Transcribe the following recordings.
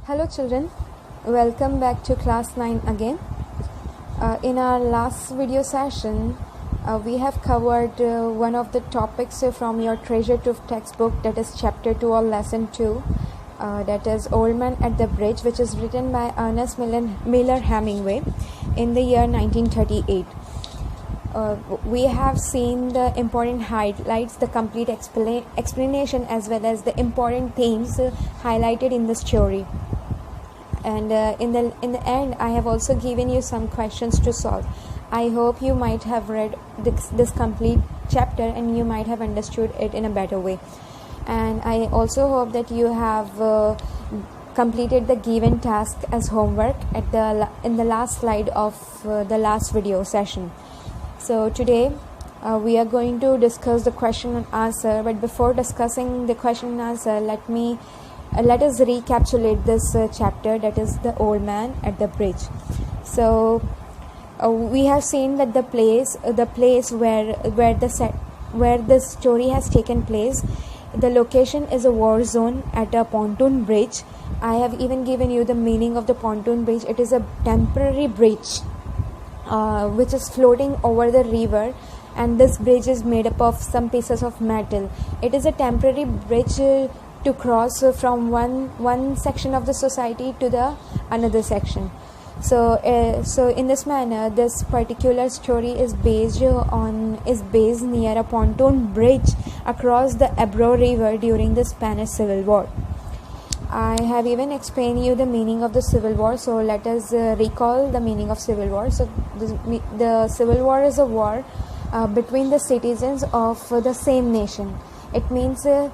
Hello children, welcome back to class 9 again. In our last video session, we have covered one of the topics from your Treasure Trove textbook, that is chapter 2 or lesson 2, that is Old Man at the Bridge, which is written by Ernest Miller Hemingway in the year 1938. We have seen the important highlights, the complete explanation as well as the important themes highlighted in the story. And in the end, I have also given you some questions to solve. I hope you might have read this complete chapter and you might have understood it in a better way. And I also hope that you have completed the given task as homework in the last slide of the last video session. So today we are going to discuss the question and answer. But before discussing the question and answer, let us recapitulate this chapter, that is the Old Man at the Bridge. So we have seen that the place where the story has taken place, the location is a war zone at a pontoon bridge. I have even given you the meaning of the pontoon bridge. It is a temporary bridge which is floating over the river, and this bridge is made up of some pieces of metal. It is a temporary bridge to cross from one section of the society to the another section. So in this manner, this particular story is based near a pontoon bridge across the Ebro River during the Spanish Civil War. I have even explained you the meaning of the Civil War, so let us recall the meaning of Civil War. So the Civil War is a war between the citizens of the same nation. It means the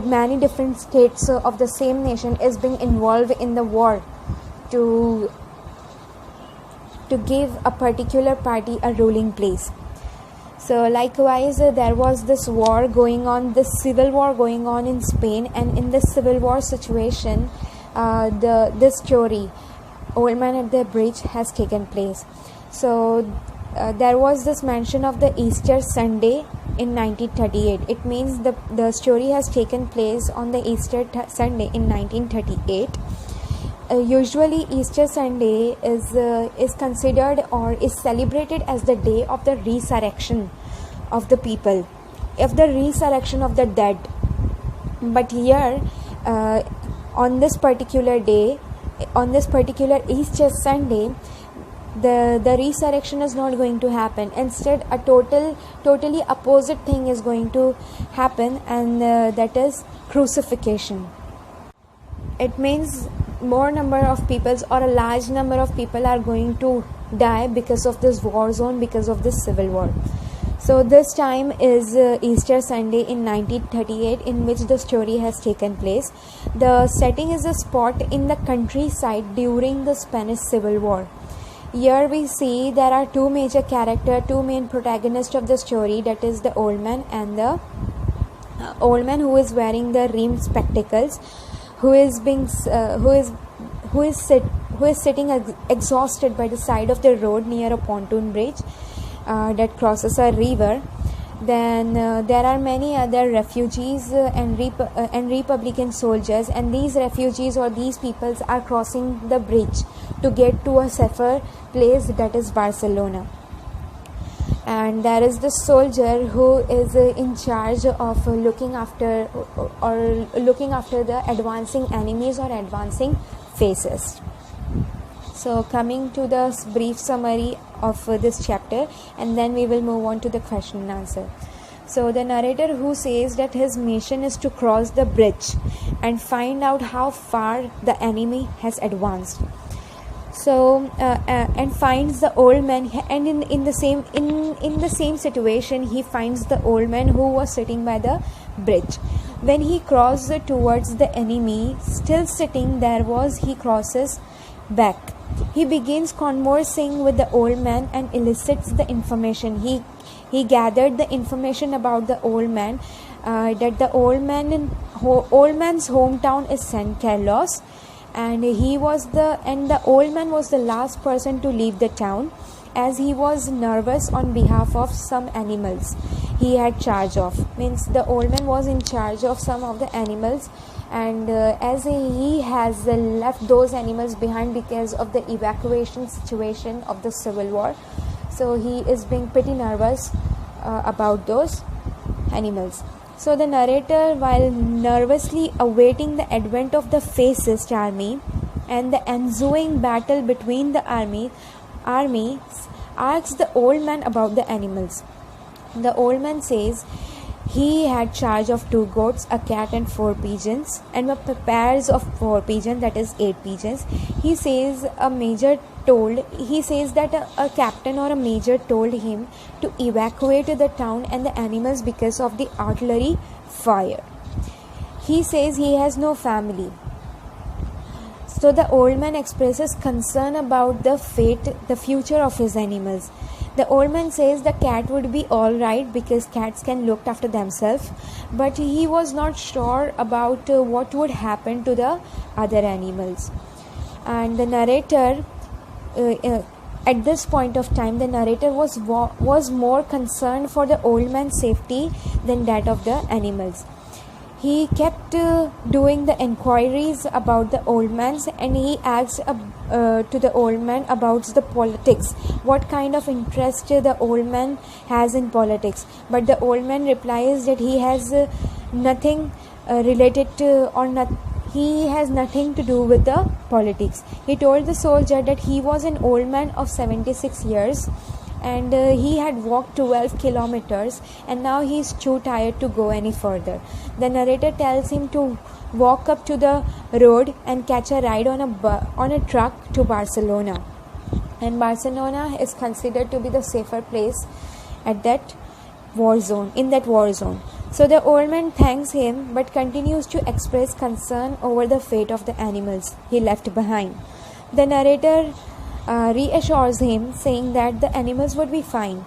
many different states of the same nation is being involved in the war to give a particular party a ruling place. So likewise, there was this war going on, this civil war going on in Spain, and in this civil war situation, this story, Old Man at the Bridge, has taken place. So there was this mention of the Easter Sunday in 1938. It means the story has taken place on the Easter Sunday in 1938. Usually Easter Sunday is considered or is celebrated as the day of the resurrection of the people, of the resurrection of the dead. But here on this particular day, on this particular Easter Sunday, the resurrection is not going to happen. Instead, a totally opposite thing is going to happen, and that is crucifixion. It means more number of people or a large number of people are going to die because of this war zone, because of this civil war. So this time is Easter Sunday in 1938, in which the story has taken place. The setting is a spot in the countryside during the Spanish Civil War. Here we see there are two major characters, two main protagonists of the story, that is the old man and the old man who is wearing the rimmed spectacles, who is sitting exhausted by the side of the road near a pontoon bridge that crosses a river. Then there are many other refugees and Republican soldiers, and these refugees or these peoples are crossing the bridge to get to a safer place, that is Barcelona. And there is the soldier who is in charge of looking after the advancing enemies or advancing faces. So coming to the brief summary of this chapter, and then we will move on to the question and answer. So the narrator, who says that his mission is to cross the bridge and find out how far the enemy has advanced. So and finds the old man, and in the same situation he finds the old man who was sitting by the bridge. When he crosses towards the enemy, still sitting there he crosses back. He begins conversing with the old man and elicits the information. He gathered the information about the old man, that the old man's hometown is San Carlos, and the old man was the last person to leave the town, as he was nervous on behalf of some animals he had charge of. Means the old man was in charge of some of the animals and as he has left those animals behind because of the evacuation situation of the civil war, so he is being pretty nervous about those animals. So the narrator, while nervously awaiting the advent of the fascist army and the ensuing battle between the armies, asks the old man about the animals. The old man says he had charge of 2 goats, a cat and 4 pigeons, and pairs of 4 pigeons, that is 8 pigeons. He says that a captain or a major told him to evacuate the town and the animals because of the artillery fire. He says he has no family. So the old man expresses concern about the future of his animals. The old man says the cat would be alright because cats can look after themselves, but he was not sure about what would happen to the other animals. And the narrator, at this point of time, the narrator was more concerned for the old man's safety than that of the animals. He kept doing the inquiries about the old man's, and he asked to the old man about the politics, what kind of interest the old man has in politics. But the old man replies that he has nothing related to, he has nothing to do with the politics. He told the soldier that he was an old man of 76 years and he had walked 12 kilometers and now he is too tired to go any further. The narrator tells him to walk up to the road and catch a ride on a truck to Barcelona. And Barcelona is considered to be the safer place at that war zone, So the old man thanks him but continues to express concern over the fate of the animals he left behind. The narrator reassures him, saying that the animals would be fine,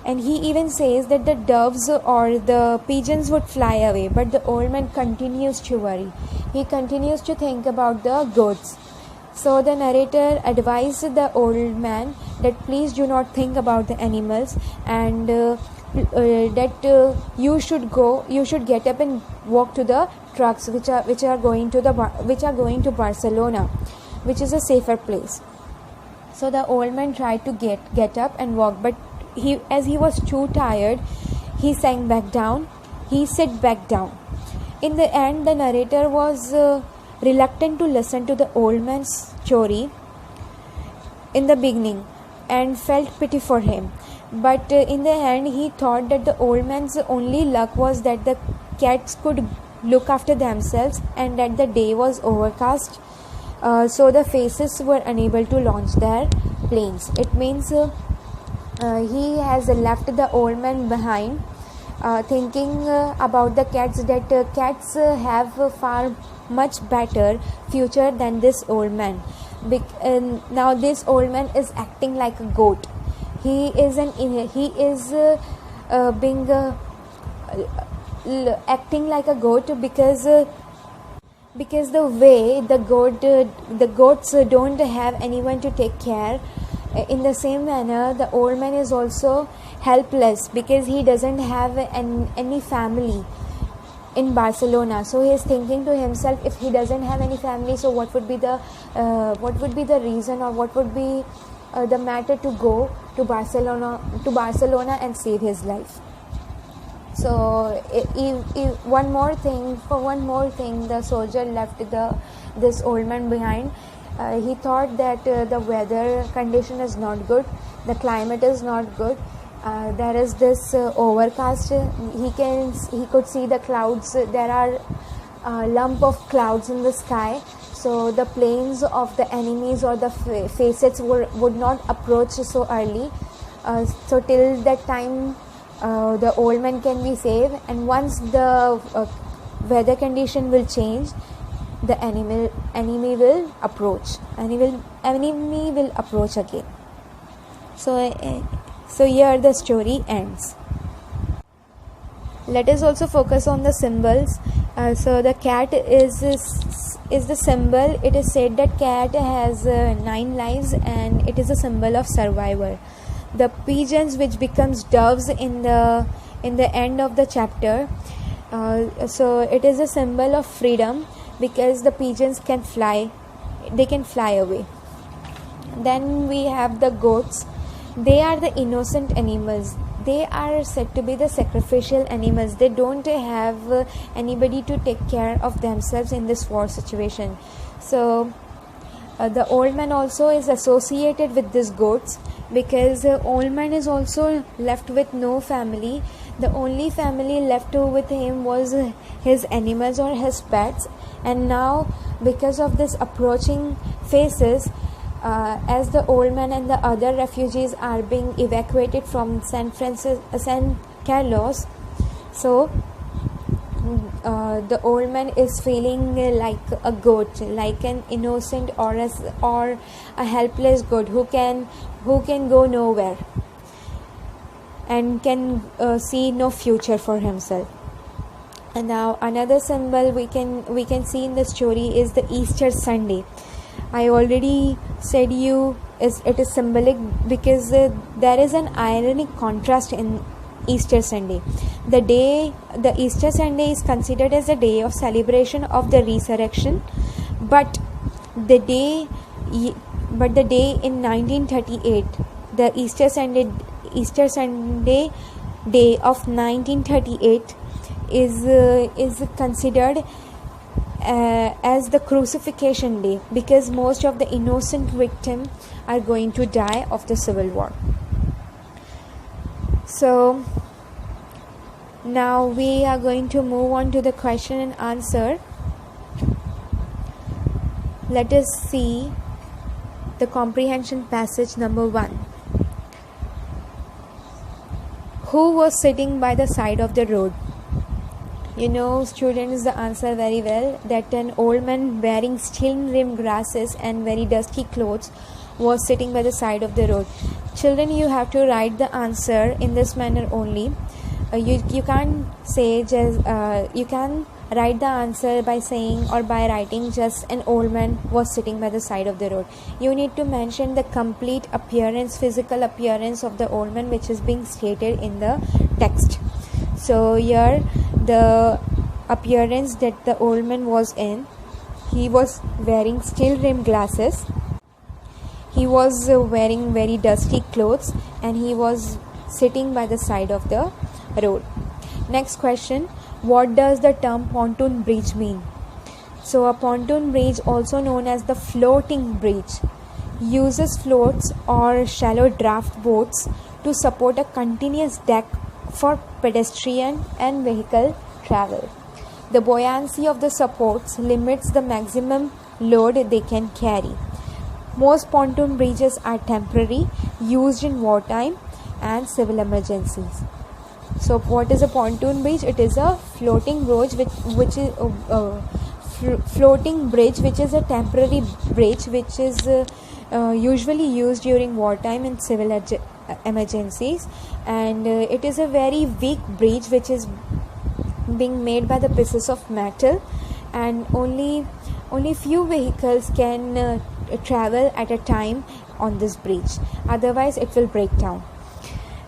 and he even says that the doves or the pigeons would fly away. But the old man continues to worry. He continues to think about the goats. So the narrator advised the old man that please do not think about the animals, and that you should get up and walk to the trucks which are going to Barcelona, which is a safer place. So the old man tried to get up and walk, but as he was too tired, he sank back down. He sat back down. In the end, the narrator was reluctant to listen to the old man's story in the beginning and felt pity for him. But in the end, he thought that the old man's only luck was that the cats could look after themselves and that the day was overcast. So the fascists were unable to launch their planes. It means he has left the old man behind, thinking about the cats, that cats have a far much better future than this old man. Now this old man is acting like a goat. He is acting like a goat because the way the goats don't have anyone to take care. In the same manner, the old man is also helpless because he doesn't have any family in Barcelona. So he is thinking to himself, if he doesn't have any family, so what would be the reason, or what would be the matter to go to Barcelona and save his life. So one more thing, the soldier left this old man behind. He thought that the weather condition is not good, the climate is not good. There is this overcast. He could see the clouds. There are a lump of clouds in the sky. So the planes of the enemies or the fascists would not approach so early. So till that time, the old man can be saved, and once the weather condition will change, the enemy will approach. Enemy will approach again. So here the story ends. Let us also focus on the symbols. So the cat is the symbol. It is said that cat has 9 lives, and it is a symbol of survivor. The pigeons, which becomes doves in the end of the chapter, So it is a symbol of freedom because the pigeons can fly, they can fly away. Then we have the goats. They are the innocent animals. They are said to be the sacrificial animals. They don't have anybody to take care of themselves in this war situation. So the old man also is associated with these goats because old man is also left with no family. The only family left with him was his animals or his pets. And now because of this approaching phases, as the old man and the other refugees are being evacuated from San Carlos, so the old man is feeling like a goat, like an innocent or a helpless goat who can go nowhere and can see no future for himself. And now another symbol we can see in the story is the Easter Sunday. I already said it is symbolic because there is an ironic contrast in Easter Sunday. The Easter Sunday is considered as a day of celebration of the resurrection, but the day in 1938, the Easter Sunday day of 1938 is considered as the crucifixion day because most of the innocent victims are going to die of the civil war. So now we are going to move on to the question and answer. Let us see the comprehension passage number 1. Who was sitting by the side of the road? You know, students, the answer very well, that an old man wearing steel-rimmed glasses and very dusty clothes was sitting by the side of the road. Children, you have to write the answer in this manner only. You can't say just you can write the answer by saying or by writing just an old man was sitting by the side of the road. You need to mention the complete appearance, physical appearance of the old man which is being stated in the text. So here the appearance that the old man was in, he was wearing steel-rimmed glasses, he was wearing very dusty clothes, and he was sitting by the side of the road. Next question, what does the term pontoon bridge mean? So a pontoon bridge, also known as the floating bridge, uses floats or shallow draft boats to support a continuous deck for pedestrian and vehicle travel. The buoyancy of the supports limits the maximum load they can carry. Most pontoon bridges are temporary, used in wartime and civil emergencies. So what is a pontoon bridge? It is a floating bridge which is a temporary bridge which is usually used during wartime and civil emergencies, and it is a very weak bridge which is being made by the pieces of metal, and only few vehicles can travel at a time on this bridge, otherwise it will break down.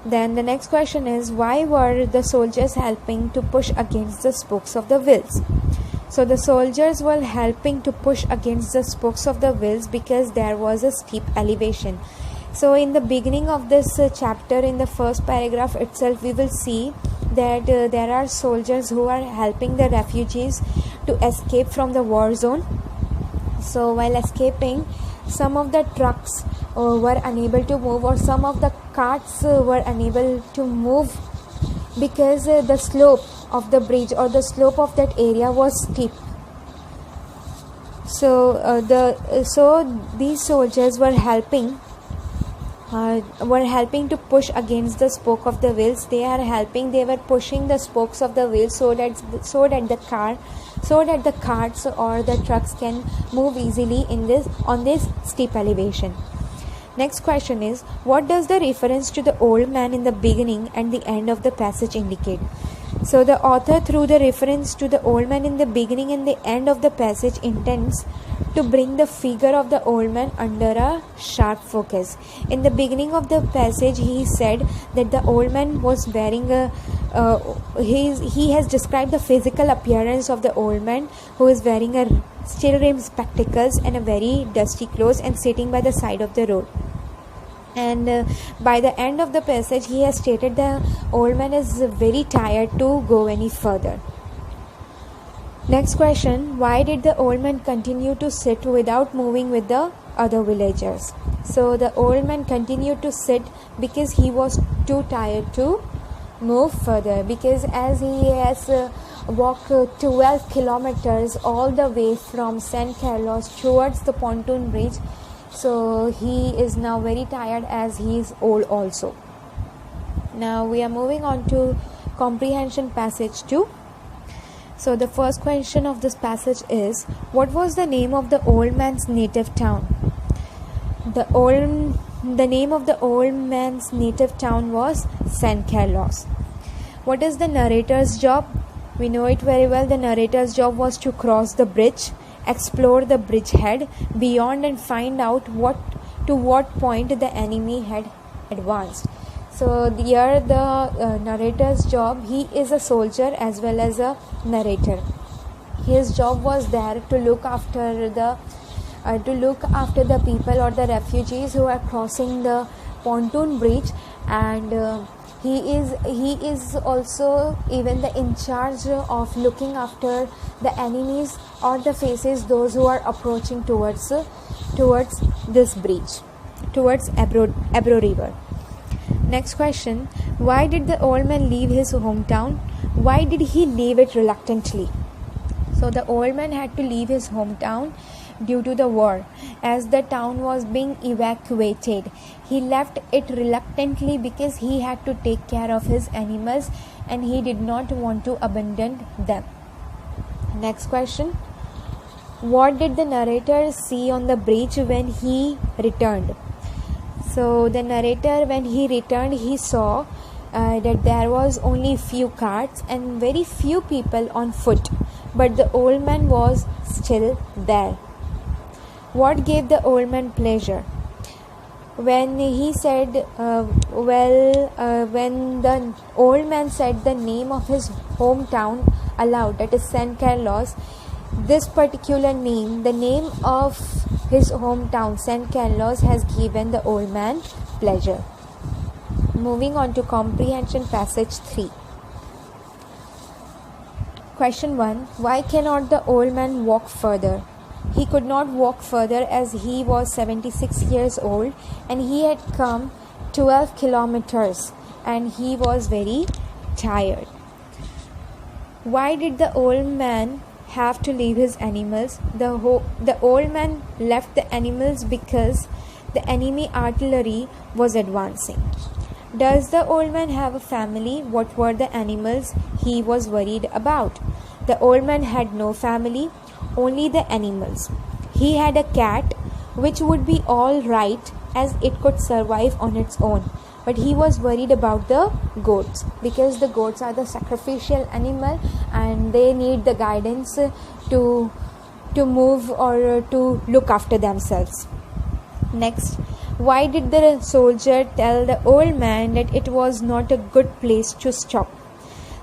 Then the next question is, why were the soldiers helping to push against the spokes of the wheels? So the soldiers were helping to push against the spokes of the wheels because there was a steep elevation. So in the beginning of this chapter, in the first paragraph itself, we will see that there are soldiers who are helping the refugees to escape from the war zone. So while escaping, some of the trucks were unable to move, or some of the carts were unable to move because the slope of the bridge or the slope of that area was steep. So these soldiers were helping to push against the spoke of the wheels. They were pushing the spokes of the wheels so that the carts or the trucks can move easily on this steep elevation. Next question is, what does the reference to the old man in the beginning and the end of the passage indicate? So the author, through the reference to the old man in the beginning and the end of the passage, intends to bring the figure of the old man under a sharp focus. In the beginning of the passage, he said that the old man was wearing a he has described the physical appearance of the old man, who is wearing a steel rimmed spectacles and a very dusty clothes and sitting by the side of the road. And by the end of the passage, he has stated the old man is very tired to go any further. Next question: why did the old man continue to sit without moving with the other villagers? So the old man continued to sit because he was too tired to move further, because as he has walked 12 kilometers all the way from San Carlos towards the pontoon bridge, so he is now very tired as he is old also. Now we are moving on to comprehension passage 2. So the first question of this passage is, what was the name of the old man's native town? The name of the old man's native town was San Carlos. What is the narrator's job? We know it very well. The narrator's job was to cross the bridge, explore the bridgehead beyond, and find out to what point the enemy had advanced. So here the narrator's job, he is a soldier as well as a narrator. His job was there to look after the people or the refugees who are crossing the pontoon bridge, and he is also even in charge of looking after the enemies or the faces, those who are approaching towards this bridge, towards Ebro River. Next question: why did the old man leave his hometown? Why did he leave it reluctantly? So the old man had to leave his hometown due to the war, as the town was being evacuated. He left it reluctantly because he had to take care of his animals and he did not want to abandon them. Next question: what did the narrator see on the bridge when he returned? So the narrator, when he returned, he saw that there was only few carts and very few people on foot, but the old man was still there. What gave the old man pleasure? When he said, when the old man said the name of his hometown aloud, that is San Carlos, this particular name, the name of his hometown, San Carlos, has given the old man pleasure. Moving on to comprehension passage 3. Question 1. Why cannot the old man walk further? He could not walk further as he was 76 years old and he had come 12 kilometers and he was very tired. Why did the old man have to leave his animals? The old man left the animals because the enemy artillery was advancing. Does the old man have a family? What were the animals he was worried about? The old man had no family, only the animals. He had a cat which would be all right as it could survive on its own, but he was worried about the goats because the goats are the sacrificial animal and they need the guidance to move or to look after themselves. Next, why did the soldier tell the old man that it was not a good place to stop?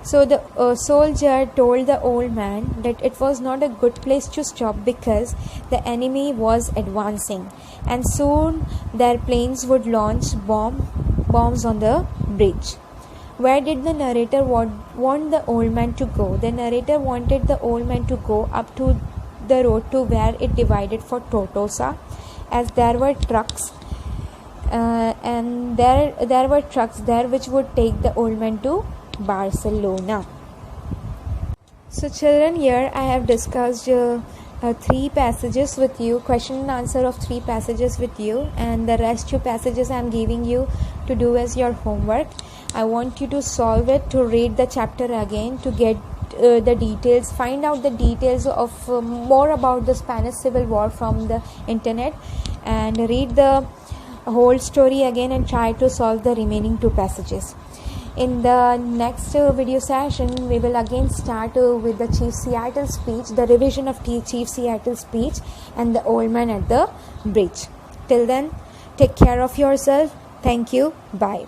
So the soldier told the old man that it was not a good place to stop because the enemy was advancing and soon their planes would launch bombs on the bridge. Where did the narrator want the old man to go? The narrator wanted the old man to go up to the road to where it divided for Tortosa, as there were trucks and there were trucks there which would take the old man to Barcelona. So children, here I have discussed 3 passages with you, question and answer of 3 passages with you, and the rest 2 passages I am giving you to do as your homework. I want you to solve it, to read the chapter again, to get the details, find out the details of more about the Spanish Civil War from the internet, and read the whole story again and try to solve the remaining 2 passages. In the next video session, we will again start with the Chief Seattle speech, the revision of Chief Seattle speech, and the old man at the bridge. Till then, take care of yourself. Thank you. Bye.